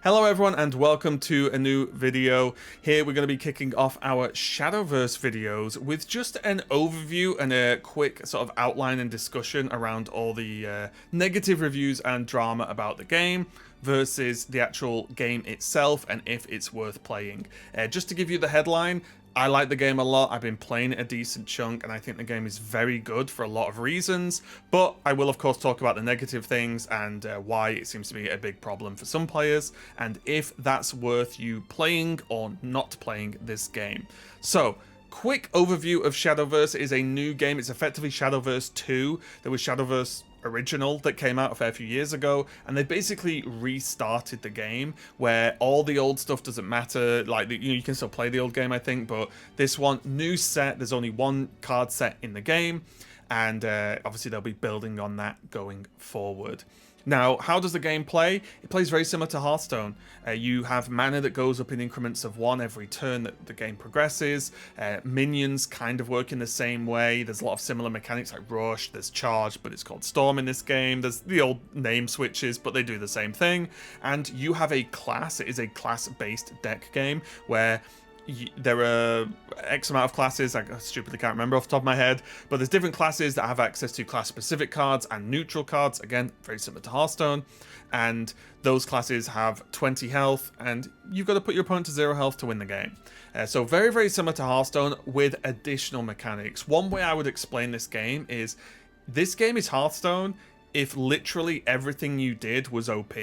Hello everyone and welcome to a new video. Here we're going to be kicking off our Shadowverse videos with just an overview and a quick sort of outline and discussion around all the negative reviews and drama about the game versus the actual game itself and if it's worth playing. Just to give you the headline, I like the game a lot. I've been playing it a decent chunk and I think the game is very good for a lot of reasons, but I will of course talk about the negative things and why it seems to be a big problem for some players and if that's worth you playing or not playing this game. So, quick overview of Shadowverse. It is a new game. It's effectively Shadowverse 2. There was Shadowverse original that came out a fair few years ago, and they basically restarted the game where all the old stuff doesn't matter. Like, you can still play the old game, I think, but this one, new set, there's only one card set in the game, and obviously they'll be building on that going forward. Now, how does the game play? It plays very similar to Hearthstone. You have mana that goes up in increments of 1 every turn that the game progresses. Minions kind of work in the same way. There's a lot of similar mechanics like Rush, there's Charge, but it's called Storm in this game. There's the old name switches, but they do the same thing. And you have a class. It is a class-based deck game where there are X amount of classes, I stupidly can't remember off the top of my head, but there's different classes that have access to class-specific cards and neutral cards, again, very similar to Hearthstone, and those classes have 20 health, and you've got to put your opponent to 0 health to win the game. So very, very similar to Hearthstone with additional mechanics. One way I would explain this game is Hearthstone if literally everything you did was OP.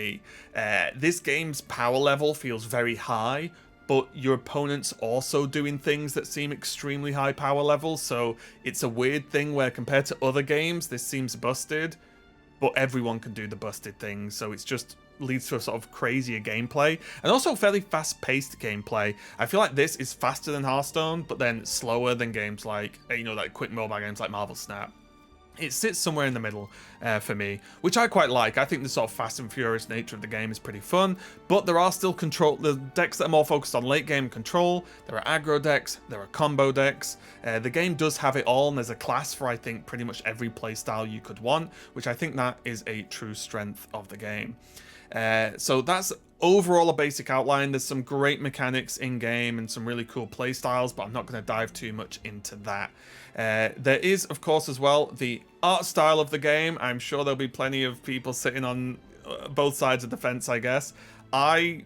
This game's power level feels very high, but your opponent's also doing things that seem extremely high power levels, so it's a weird thing where compared to other games, this seems busted, but everyone can do the busted things, so it's just leads to a sort of crazier gameplay, and also fairly fast-paced gameplay. I feel like this is faster than Hearthstone, but then slower than games like, like quick mobile games like Marvel Snap. It sits somewhere in the middle for me, which I quite like. I think the sort of fast and furious nature of the game is pretty fun, but there are still the decks that are more focused on late game control. There are aggro decks, there are combo decks. The game does have it all, and there's a class for, I think, pretty much every playstyle you could want, which I think that is a true strength of the game. So that's overall a basic outline. There's some great mechanics in game and some really cool play styles, but I'm not going to dive too much into that. There is, of course, as well, the art style of the game. I'm sure there'll be plenty of people sitting on both sides of the fence, I guess. I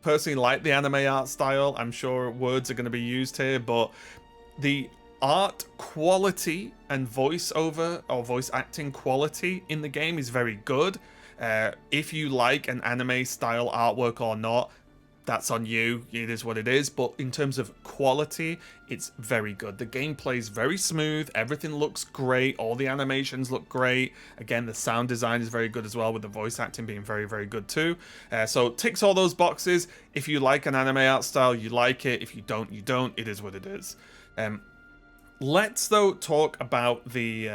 personally like the anime art style. I'm sure words are going to be used here, but the art quality and voiceover or voice acting quality in the game is very good. If you like an anime style artwork or not, that's on you. It is what it is. But in terms of quality, it's very good. The gameplay is very smooth. Everything looks great. All the animations look great. Again, the sound design is very good as well, with the voice acting being very, very good too. So ticks all those boxes. If you like an anime art style, you like it. If you don't, you don't. It is what it is. Let's, though, talk about the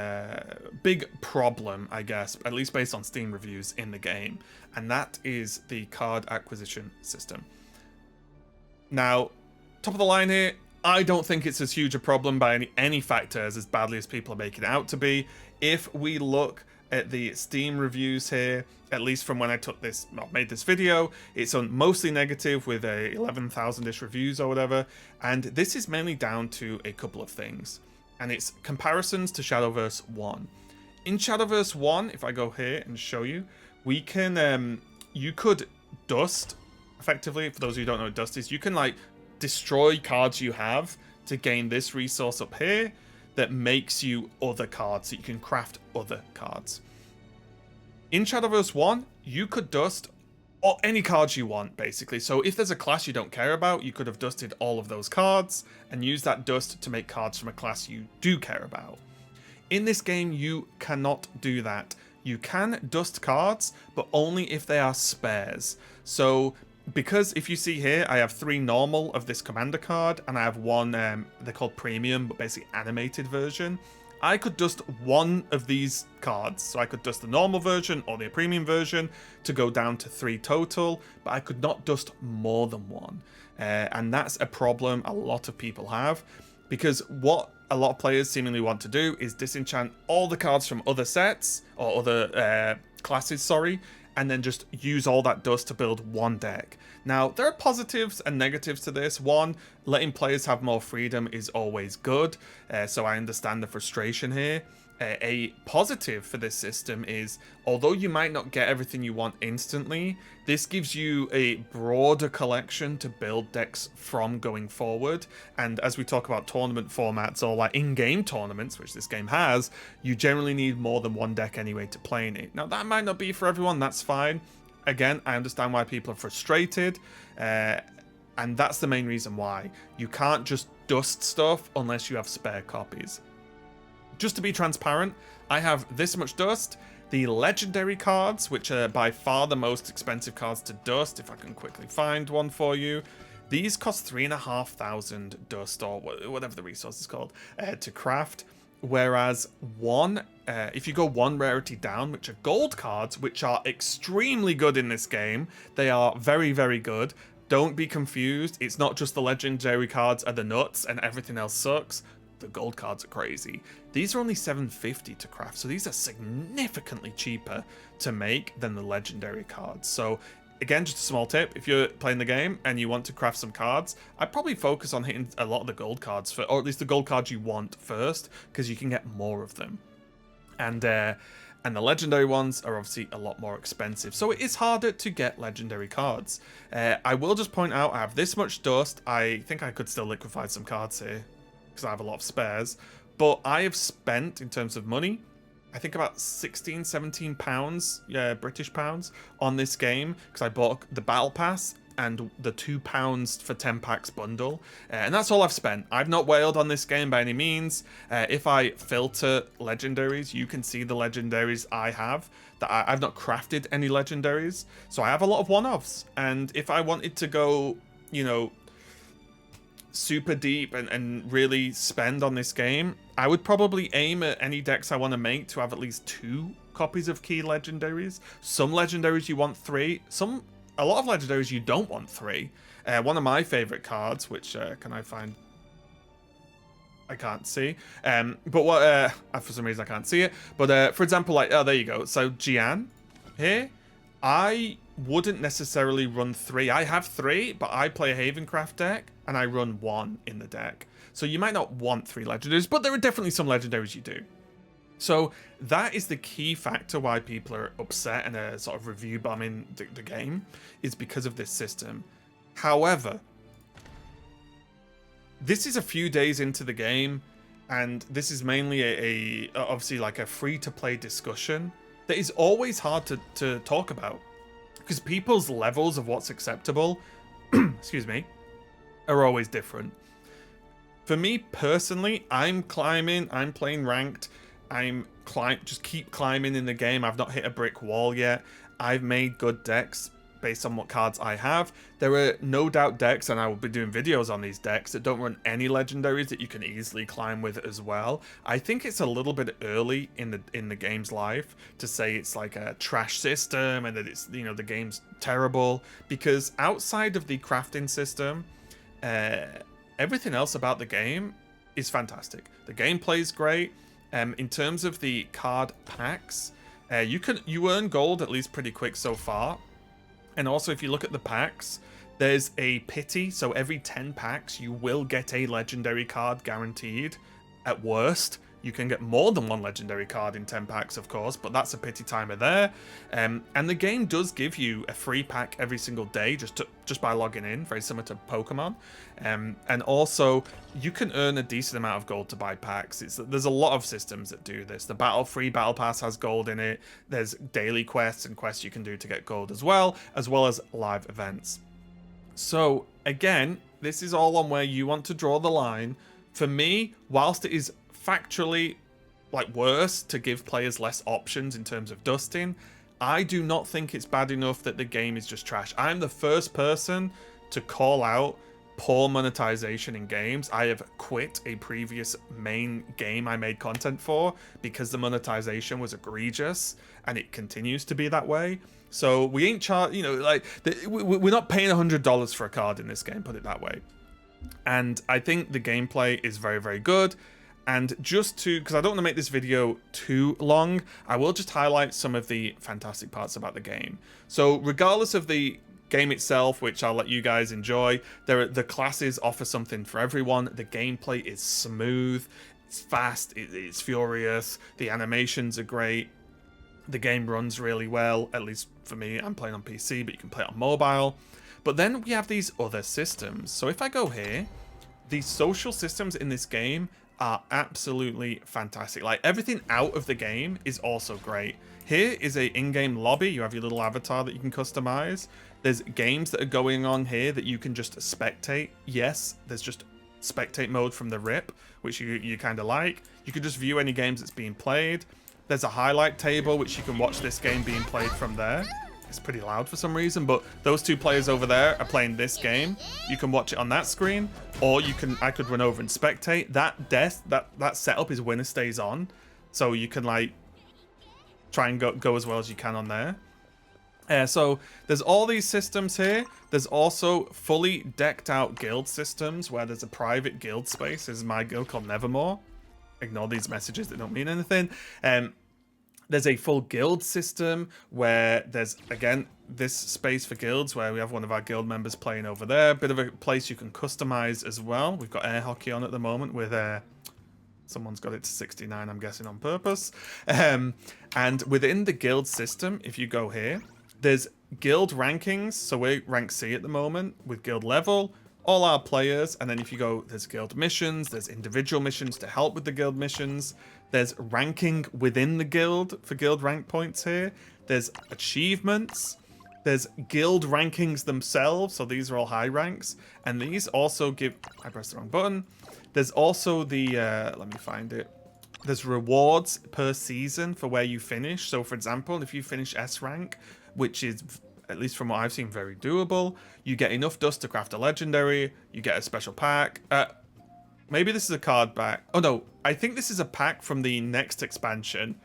big problem, I guess, at least based on Steam reviews in the game, and that is the card acquisition system. Now, top of the line here, I don't think it's as huge a problem by any factors as badly as people are making it out to be. If we look at the Steam reviews here, at least from when I made this video, it's on mostly negative with a 11,000-ish reviews or whatever, and this is mainly down to a couple of things, and it's comparisons to Shadowverse 1. In Shadowverse 1, if I go here and show you, we can, you could dust, effectively, for those of you who don't know what dust is, you can like destroy cards you have to gain this resource up here that makes you other cards, so you can craft other cards. In Shadowverse 1, you could dust any cards you want, basically. So if there's a class you don't care about, you could have dusted all of those cards and used that dust to make cards from a class you do care about. In this game, you cannot do that. You can dust cards, but only if they are spares. So because if you see here, I have 3 normal of this commander card, and I have one, they're called premium, but basically animated version. I could dust one of these cards. So I could dust the normal version or the premium version to go down to 3 total, but I could not dust more than one. And that's a problem a lot of people have, because what a lot of players seemingly want to do is disenchant all the cards from other sets, or other classes, sorry, and then just use all that dust to build one deck. Now, there are positives and negatives to this. One, letting players have more freedom is always good, so I understand the frustration here. A positive for this system is, although you might not get everything you want instantly, this gives you a broader collection to build decks from going forward. And as we talk about tournament formats or like in-game tournaments, which this game has, you generally need more than one deck anyway to play in it. Now, that might not be for everyone, that's fine. Again, I understand why people are frustrated, and that's the main reason why. You can't just dust stuff unless you have spare copies. Just to be transparent, I have this much dust. The legendary cards, which are by far the most expensive cards to dust, if I can quickly find one for you. These cost 3,500 dust, or whatever the resource is called, to craft. Whereas if you go one rarity down, which are gold cards, which are extremely good in this game, they are very, very good. Don't be confused. It's not just the legendary cards are the nuts and everything else sucks. The gold cards are crazy. These are only 750 to craft, so these are significantly cheaper to make than the legendary cards. So again, just a small tip, if you're playing the game and you want to craft some cards, I'd probably focus on hitting a lot of the gold cards, or at least the gold cards you want first, because you can get more of them. And the legendary ones are obviously a lot more expensive, so it is harder to get legendary cards. I will just point out, I have this much dust. I think I could still liquefy some cards here, because I have a lot of spares, but I have spent, in terms of money, I think about 16, 17 pounds, British pounds, on this game, because I bought the Battle Pass and the £2 for 10 packs bundle, and that's all I've spent. I've not whaled on this game by any means. If I filter legendaries, you can see the legendaries I have. That I've not crafted any legendaries, so I have a lot of one-offs, and if I wanted to go, you know, super deep and really spend on this game, I would probably aim at any decks I want to make to have at least 2 copies of key legendaries. Some legendaries you want 3, a lot of legendaries you don't want 3. One of my favorite cards, which can I find? I can't see. But what for some reason I can't see it. But for example, like, oh, there you go. So Jian here, I wouldn't necessarily run 3. I have 3, but I play a Havencraft deck and I run 1 in the deck. So you might not want 3 legendaries, but there are definitely some legendaries you do. So that is the key factor why people are upset and are sort of review bombing the game, is because of this system. However, this is a few days into the game, and this is mainly obviously like a free-to-play discussion that is always hard to talk about, because people's levels of what's acceptable, excuse me, are always different. For me personally, I'm climbing, I'm playing ranked, just keep climbing in the game. I've not hit a brick wall yet. I've made good decks based on what cards I have. There are no doubt decks, and I will be doing videos on these decks, that don't run any legendaries that you can easily climb with as well. I think it's a little bit early in the game's life to say it's like a trash system and that it's, you know, the game's terrible, because outside of the crafting system, everything else about the game is fantastic. The gameplay is great. In terms of the card packs, you earn gold at least pretty quick so far. And also, if you look at the packs, there's a pity. So every 10 packs, you will get a legendary card guaranteed. At worst, you can get more than one legendary card in 10 packs, of course, but that's a pity timer there. And the game does give you a free pack every single day just by logging in, very similar to Pokemon. And also, you can earn a decent amount of gold to buy packs. There's a lot of systems that do this. The free Battle Pass has gold in it. There's daily quests and quests you can do to get gold as well as live events. So again, this is all on where you want to draw the line. For me, whilst it is factually worse to give players less options in terms of dusting, I do not think it's bad enough that the game is just trash. I'm the first person to call out poor monetization in games. I have quit a previous main game I made content for because the monetization was egregious, and it continues to be that way. So we ain't we're not paying $100 for a card in this game, put it that way. And I think the gameplay is very, very good. And just to, because I don't want to make this video too long, I will just highlight some of the fantastic parts about the game. So regardless of the game itself, which I'll let you guys enjoy, the classes offer something for everyone. The gameplay is smooth, it's fast, it's furious, the animations are great, the game runs really well, at least for me. I'm playing on PC, but you can play it on mobile. But then we have these other systems. So if I go here, these social systems in this game are absolutely fantastic. Like, everything out of the game is also great. Here is a in-game lobby. You have your little avatar that you can customize. There's games that are going on here that you can just spectate. Yes, there's just spectate mode from the rip, which you kind of like. You can just view any games that's being played. There's a highlight table, which you can watch this game being played from there. It's pretty loud for some reason, but those two players over there are playing this game. You can watch it on that screen, or I could run over and spectate. That setup is winner stays on, so you can like try and go as well as you can on there. So there's all these systems here. There's also fully decked out guild systems where there's a private guild space. This is my guild called Nevermore. Ignore these messages that don't mean anything. There's a full guild system where there's, again, this space for guilds where we have one of our guild members playing over there. Bit of a place you can customize as well. We've got air hockey on at the moment with someone's got it to 69, I'm guessing on purpose. And within the guild system, if you go here, there's guild rankings. So we're rank C at the moment with guild level, all our players. And then if you go, there's guild missions, there's individual missions to help with the guild missions. There's ranking within the guild for guild rank points here. There's achievements. There's guild rankings themselves. So these are all high ranks. And these also give... I pressed the wrong button. There's also the... let me find it. There's rewards per season for where you finish. So for example, if you finish S rank, which is, at least from what I've seen, very doable, you get enough dust to craft a legendary. You get a special pack. Maybe this is a card back. Oh no, I think this is a pack from the next expansion.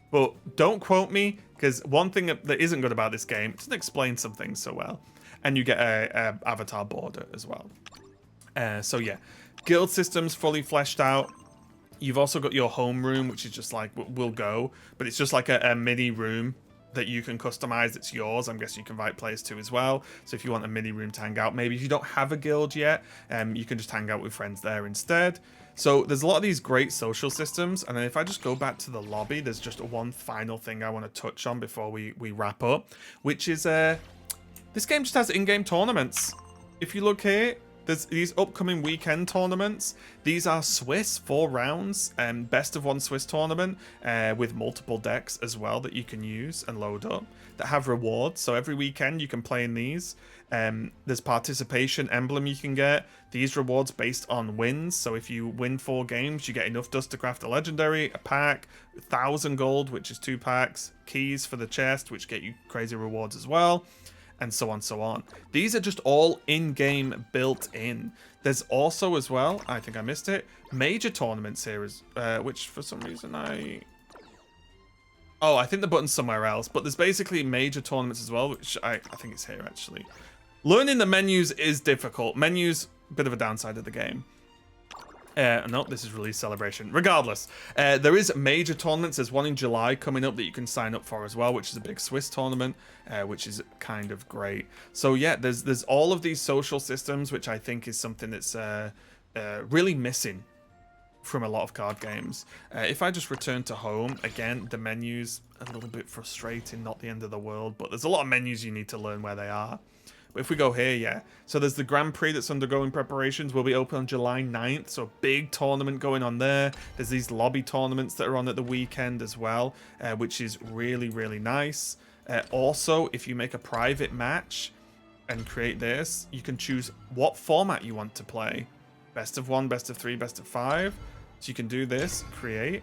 But don't quote me, because one thing that isn't good about this game, it doesn't explain some things so well. And you get a avatar border as well. So yeah, guild systems fully fleshed out. You've also got your home room, which is just like, will go. But it's just like a mini room that you can customize. It's yours. I'm guessing you can invite players to as well. So if you want a mini room to hang out, maybe if you don't have a guild yet, you can just hang out with friends there instead. So there's a lot of these great social systems. And then if I just go back to the lobby, there's just one final thing I want to touch on before we wrap up, which is this game just has in-game tournaments. If you look here, there's these upcoming weekend tournaments. These are Swiss, 4 rounds, best of 1 Swiss tournament with multiple decks as well that you can use and load up that have rewards. So every weekend you can play in these. There's participation emblem you can get. These rewards based on wins. So if you win 4 games, you get enough dust to craft a legendary, a pack, 1,000 gold, which is 2 packs, keys for the chest, which get you crazy rewards as well, and so on, so on. These are just all in-game built in. There's also as well, I think I missed it, major tournaments here, which for some reason oh, I think the button's somewhere else, but there's basically major tournaments as well, which I think it's here actually. Learning the menus is difficult. Menus, bit of a downside of the game. No, this is release celebration. Regardless, there is major tournaments. There's one in July coming up that you can sign up for as well, which is a big Swiss tournament, which is kind of great. So yeah, there's all of these social systems, which I think is something that's really missing from a lot of card games. If I just return to home, again, the menu's a little bit frustrating, not the end of the world, but there's a lot of menus you need to learn where they are. But if we go here, yeah. So there's the Grand Prix that's undergoing preparations. Will be open on July 9th. So big tournament going on there. There's these lobby tournaments that are on at the weekend as well, which is really, really nice. Also, if you make a private match and create this, you can choose what format you want to play. Best of 1, best of 3, best of 5. So you can do this, create.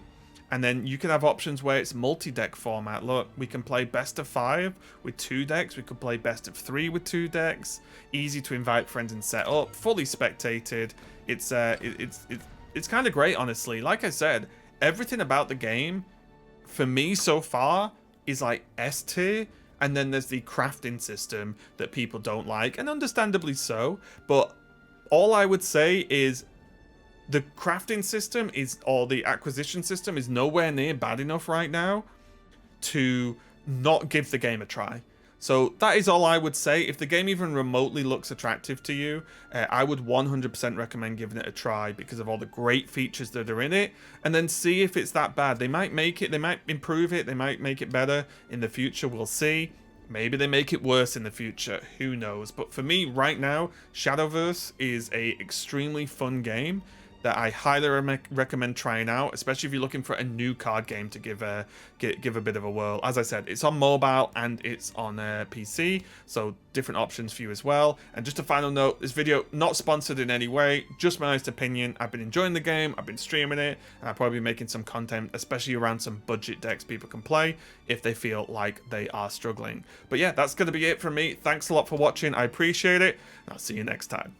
And then you can have options where it's multi-deck format. Look, we can play best of 5 with 2 decks. We could play best of 3 with 2 decks. Easy to invite friends and set up. Fully spectated. It's kind of great, honestly. Like I said, everything about the game, for me so far, is like S tier. And then there's the crafting system that people don't like, and understandably so. But all I would say is the crafting system or the acquisition system is nowhere near bad enough right now to not give the game a try. So that is all I would say. If the game even remotely looks attractive to you, I would 100% recommend giving it a try because of all the great features that are in it, and then see if it's that bad. They might make it, they might improve it, they might make it better in the future, we'll see. Maybe they make it worse in the future, who knows. But for me, right now, Shadowverse is a extremely fun game that I highly recommend trying out, especially if you're looking for a new card game to give a bit of a whirl. As I said, it's on mobile and it's on PC, so different options for you as well. And just a final note, this video not sponsored in any way, just my honest opinion. I've been enjoying the game, I've been streaming it, and I'll probably be making some content, especially around some budget decks people can play if they feel like they are struggling. But yeah, that's going to be it from me. Thanks a lot for watching, I appreciate it, and I'll see you next time.